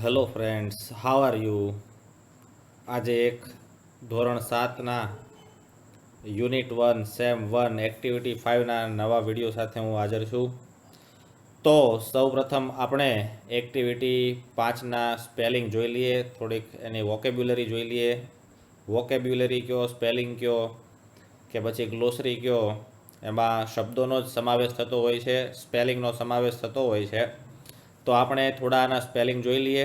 Hello friends, how are you? આજે એક ધોરણ 7ના યુનિટ 1 સેમ 1 એક્ટિવિટી 5ના નવા વિડીયો સાથે હું હાજર છું. તો સૌપ્રથમ આપણે એક્ટિવિટી 5ના સ્પેલિંગ જોઈ લઈએ, થોડીક એની વોકેબ્યુલરી જોઈ લઈએ. વોકેબ્યુલરી કયો, સ્પેલિંગ કયો કે પછી ગ્લોસરી કયો, એમાં શબ્દોનો જ સમાવેશ થતો હોય છે, સ્પેલિંગનો સમાવેશ થતો હોય છે. તો આપણે થોડા આના સ્પેલિંગ જોઈ લઈએ.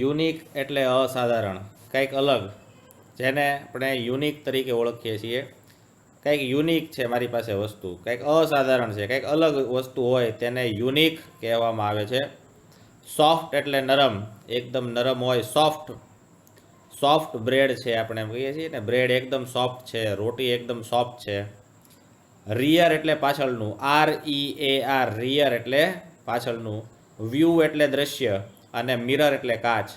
યુનિક એટલે અસાધારણ, કંઈક અલગ, જેને આપણે યુનિક તરીકે ઓળખીએ છીએ. કંઈક યુનિક છે મારી પાસે વસ્તુ, કંઈક અસાધારણ છે, કંઈક અલગ વસ્તુ હોય તેને યુનિક કહેવામાં આવે છે. સોફ્ટ એટલે નરમ, એકદમ નરમ હોય, સોફ્ટ. સોફ્ટ બ્રેડ છે આપણે એમ કહીએ છીએ ને, બ્રેડ એકદમ સોફ્ટ છે, રોટી એકદમ સોફ્ટ છે. રિયર એટલે પાછળનું, REAR, રિયર એટલે પાછળનું. વ્યૂ એટલે દ્રશ્ય અને મિરર એટલે કાચ.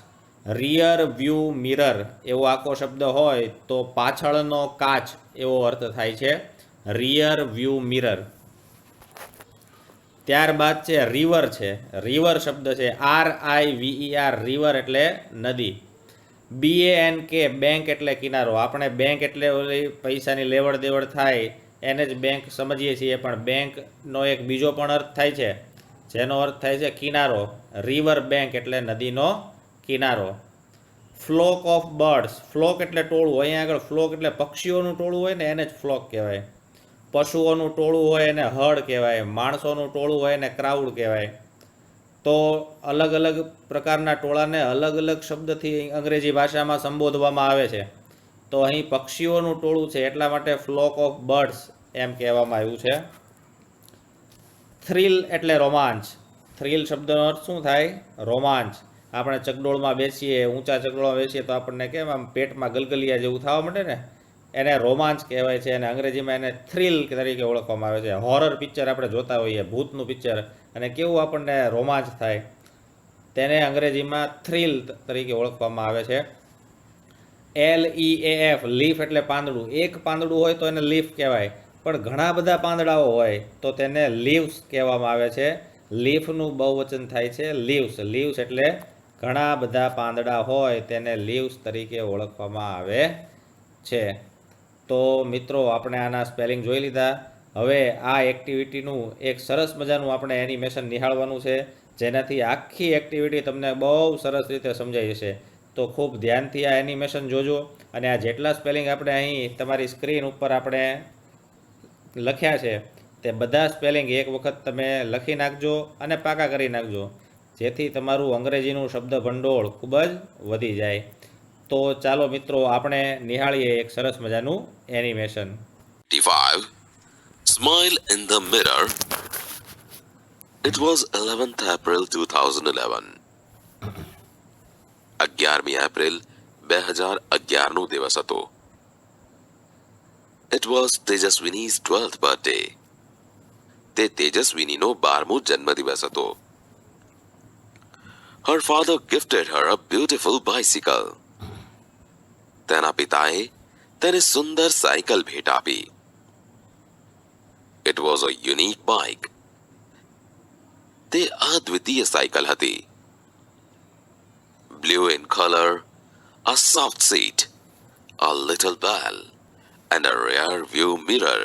રિયર વ્યૂ મિરર એવો આખો શબ્દ હોય તો પાછળનો કાચ એવો અર્થ થાય છે, રિયર વ્યૂ મિરર. ત્યારબાદ છે રિવર છે, રિવર શબ્દ છે, RIVER, રિવર એટલે નદી. BANK, બેંક એટલે કિનારો. આપણે બેંક એટલે ઓલી પૈસાની લેવડ દેવડ થાય એને જ બેંક સમજીએ છીએ, પણ બેંકનો એક બીજો પણ અર્થ થાય છે, જેનો અર્થ થાય છે કિનારો. રિવર બેંક એટલે નદીનો કિનારો. ફ્લોક ઓફ બર્ડ્સ, ફ્લોક એટલે ટોળું, અહીંયા આગળ ફ્લોક એટલે પક્ષીઓનું ટોળું હોય ને એને જ ફ્લોક કહેવાય. પશુઓનું ટોળું હોય એને હર્ડ કહેવાય, માણસોનું ટોળું હોય એને ક્રાઉડ કહેવાય. તો અલગ અલગ પ્રકારના ટોળાને અલગ અલગ શબ્દથી અંગ્રેજી ભાષામાં સંબોધવામાં આવે છે. તો અહીં પક્ષીઓનું ટોળું છે એટલા માટે ફ્લોક ઓફ બર્ડ્સ એમ કહેવામાં આવ્યું છે. થ્રિલ એટલે રોમાંચ. થ્રિલ શબ્દનો અર્થ શું થાય? રોમાંચ. આપણે ચકડોળમાં બેસીએ, ઊંચા ચકડોળમાં બેસીએ તો આપણને કેમ આમ પેટમાં ગલગલિયા જેવું થવા માંડે ને, એને રોમાંચ કહેવાય છે, અને અંગ્રેજીમાં એને થ્રિલ તરીકે ઓળખવામાં આવે છે. હોરર પિક્ચર આપણે જોતા હોઈએ, ભૂતનું પિક્ચર, અને કેવું આપણને રોમાંચ થાય, તેને અંગ્રેજીમાં થ્રિલ તરીકે ઓળખવામાં આવે છે. LEAF, લીફ એટલે પાંદડું. એક પાંદડું હોય તો એને લીફ કહેવાય, પણ ઘણા બધા પાંદડાઓ હોય તો તેને લીવ્સ કહેવામાં આવે છે. લીફનું બહુવચન થાય છે લીવ્સ. લીવ્સ એટલે ઘણા બધા પાંદડા હોય તેને લીવ્સ તરીકે ઓળખવામાં આવે છે. તો મિત્રો, આપણે આના સ્પેલિંગ જોઈ લીધા. હવે આ એક્ટિવિટીનું એક સરસ મજાનું આપણે એનિમેશન નિહાળવાનું છે, જેનાથી આખી એક્ટિવિટી તમને બહુ સરસ રીતે સમજાઈ જશે. તો ખૂબ ધ્યાનથી આ એનિમેશન જોજો, અને આ જેટલા સ્પેલિંગ આપણે અહીં તમારી સ્ક્રીન ઉપર આપણે લખ્યા છે તે બધા સ્પેલિંગ એક વખત તમે લખી નાખજો અને પાકા કરી નાખજો, જેથી તમારું અંગ્રેજીનું શબ્દ ભંડોળ ખૂબ જ વધી જાય. તો ચાલો મિત્રો, આપણે નિહાળીએ એક સરસ મજાનું animation. 5. Smile in the mirror. It was 11th April 2011. 11મી April 2011નો દિવસ હતો. It was Tejaswini's 12th birthday. તે તેજસ્વીનીનો 12મો જન્મદિવસ હતો. Her father gifted her a beautiful bicycle. તેના પિતાએ તેને સુંદર સાયકલ ભેટ આપી. It was a unique bike. તે અદ્વિતીય સાયકલ હતી. Blue in color, a soft seat, a little bell, and a rear view mirror.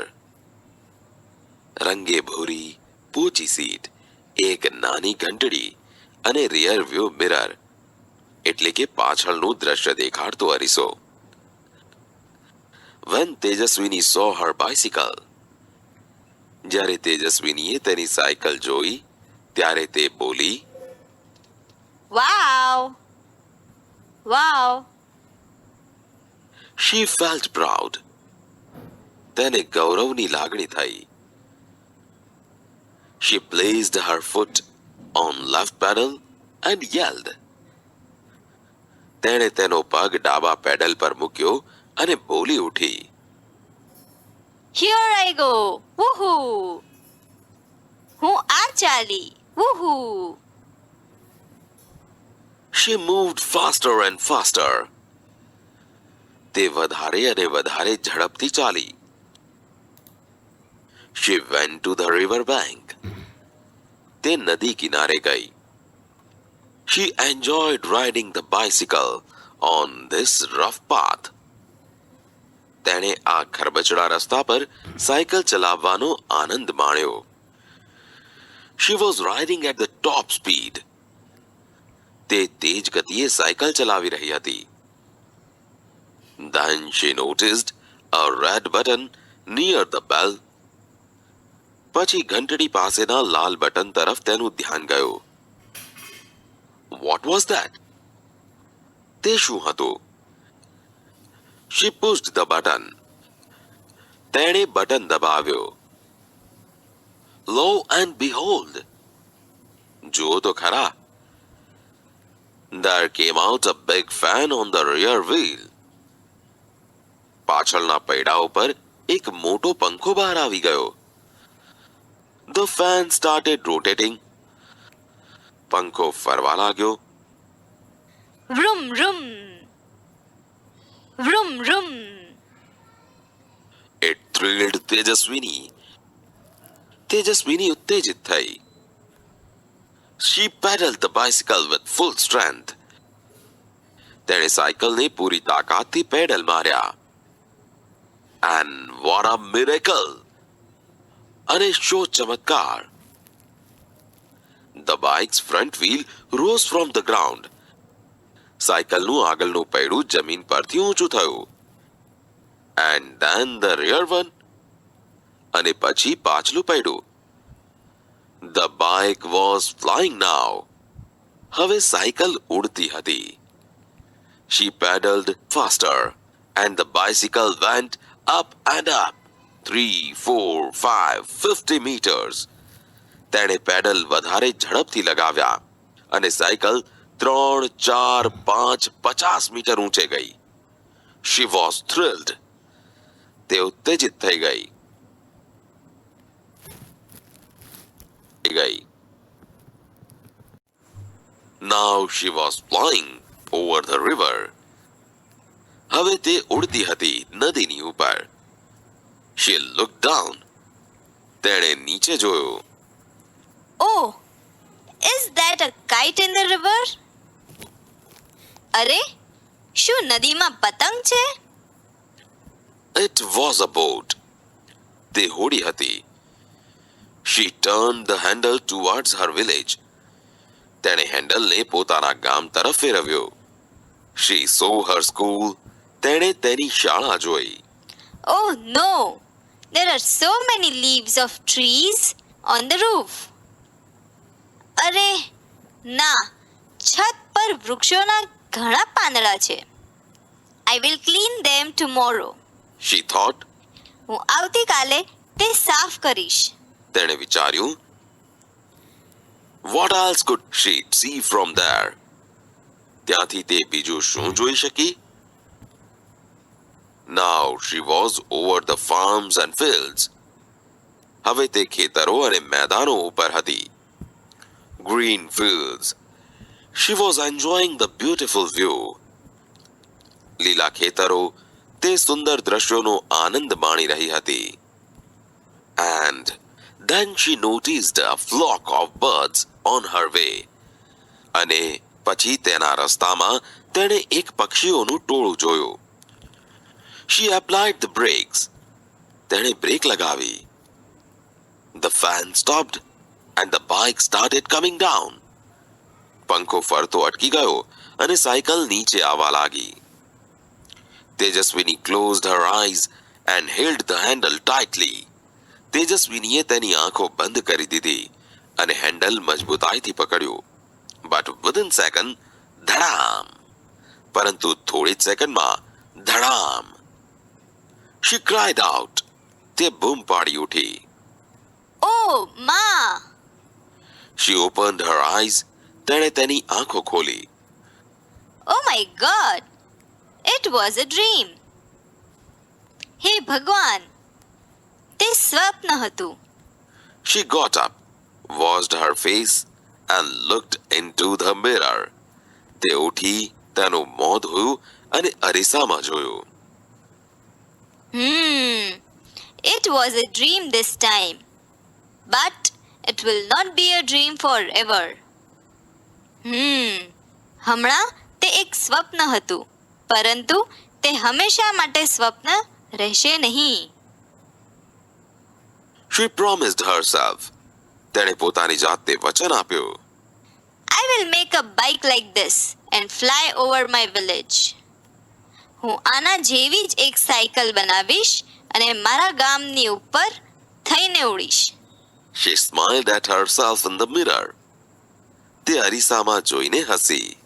રંગે ભૂરી પોચી સીટ, એક નાની ઘંટડી અને રિયર વ્યૂ મિરર એટલે કે પાછળનું દ્રશ્ય દેખાડતો અરીસો. When Tejaswini saw her bicycle, જ્યારે તેજસ્વીનીએ તેની સાયકલ જોઈ ત્યારે તે બોલી, Wow! Wow! She felt proud. તેને ગૌરવની લાગણી થઈ. She placed her foot on left pedal and yelled. તેણે તેનો પગ ડાબા પેડલ પર મૂક્યો અને બોલી ઉઠી, Here I go! Woohoo! હું આ ચાલી! Woohoo! She moved faster and faster. તે વધારે અને વધારે ઝડપથી ચાલી. She went to the river bank. તે નદી કિનારે ગઈ. She enjoyed riding the bicycle on this rough path. તેણે આ ખરબચડા રસ્તા પર સાયકલ ચલાવવાનો આનંદ માણ્યો. She was riding at the top speed. તે તેજ ગતિએ સાયકલ ચલાવી રહી હતી. Then she noticed a red button near the bell. પછી ઘંટડી પાસેના લાલ બટન તરફ તેનું ધ્યાન ગયું. What was that? તે શું હતું? She pushed the button. તેણે બટન દબાવ્યો. Lo and behold. જુઓ તો ખરા. There came out a big fan on the rear wheel. પાછળના પૈડા ઉપર એક મોટો પંખો બહાર આવી ગયો. The fan started rotating. પંખો ફરવા લાગ્યો. Vroom, vroom. Vroom, vroom. It thrilled તેજસ્વીની. તેજસ્વીની ઉત્તેજિત થઈ. She pedaled the bicycle with full strength. તેણે સાયકલને પૂરી તાકાતથી પેડલ માર્યા. And what a miracle! અને શો ચમત્કાર! The bike's front wheel rose from the ground. સાયકલનું આગળનું પૈડું જમીન પરથી ઊંચું થયું. And then the rear one. અને પછી પાછલું પૈડું. The bike was flying now. હવે સાયકલ ઉડતી હતી. She pedaled faster and the bicycle went up and up. 3, 4, 5, 50 meters. તેણે પેડલ વધારે ઝડપથી લગાવ્યા અને સાયકલ 3, 4, 5, 50 મીટર ઊંચે ગઈ. She was thrilled. તે ઉત્તેજિત થઈ ગઈ. Now she was flying over the river. હવે તે ઉડતી હતી નદીની ઉપર. She looked down. તેણે નીચે જોયું. Oh, is that a kite in the river? અરે, શું નદીમાં પતંગ છે? It was a boat. તે હોડી હતી. She turned the handle towards her village. તેણે હેન્ડલને પોતાના ગામ તરફ ફેરવ્યો. She saw her school. તેણે તેની શાળા જોઈ. Oh no, there are so many leaves of trees on the roof. અરે ના, છત પર વૃક્ષોના ઘણા પાંદડા છે. I will clean them tomorrow. She thought. હું આવતીકાલે તે સાફ કરીશ. તેણે વિચાર્યું. What else could she see from there? ત્યાંથી તે બીજું શું જોઈ શકી? Now she was over the farms and fields. હવે તે ખેતરો અને મેદાનો ઉપર હતી. Green fields. She was enjoying the beautiful view. લીલા ખેતરો, તે સુંદર દ્રશ્યોનો આનંદ માણી રહી હતી. And then she noticed a flock of birds on her way. અને પછી તેના રસ્તામાં તેણે એક પક્ષીઓનું ટોળું જોયું. She applied the brakes. તેણે બ્રેક લગાવી. The fan stopped and the bike started coming down. પંખો ફરતો અટકી ગયો અને સાયકલ નીચે આવવા લાગી. તેજસ્વીની closed her eyes and held the handle tightly. તેજસ્વીનીએ તેની આંખો બંધ કરી દીધી અને હેન્ડલ મજબૂતાઈથી પકડ્યું. But within second, ધડામ! પરંતુ થોડી જ સેકન્ડમાં ધડામ! She cried out. તે બૂમ પાડી ઉઠી. Oh, Ma! She opened her eyes. તેણે તેની આંખો ખોલી. Oh my God! It was a dream. હે ભગવાન! તે સ્વપ્ન હતું. She got up, washed her face and looked into the mirror. તે ઉઠી, તેનું મોં ધોયું અને અરીસામાં જોયું. It was a dream this time, but it will not be a dream forever. હમણાં તે એક સ્વપ્ન હતું, પરંતુ તે હંમેશા માટે સ્વપ્ન રહેશે નહીં. She promised herself. તેણે પોતાની જાતને વચન આપ્યું. I will make a bike like this and fly over my village. હું આના જેવી જ એક સાયકલ બનાવીશ અને મારા ગામની ઉપર થઈને ઉડીશ. She smiled at herself in the mirror. તે અરીસામાં જોઈને હસી.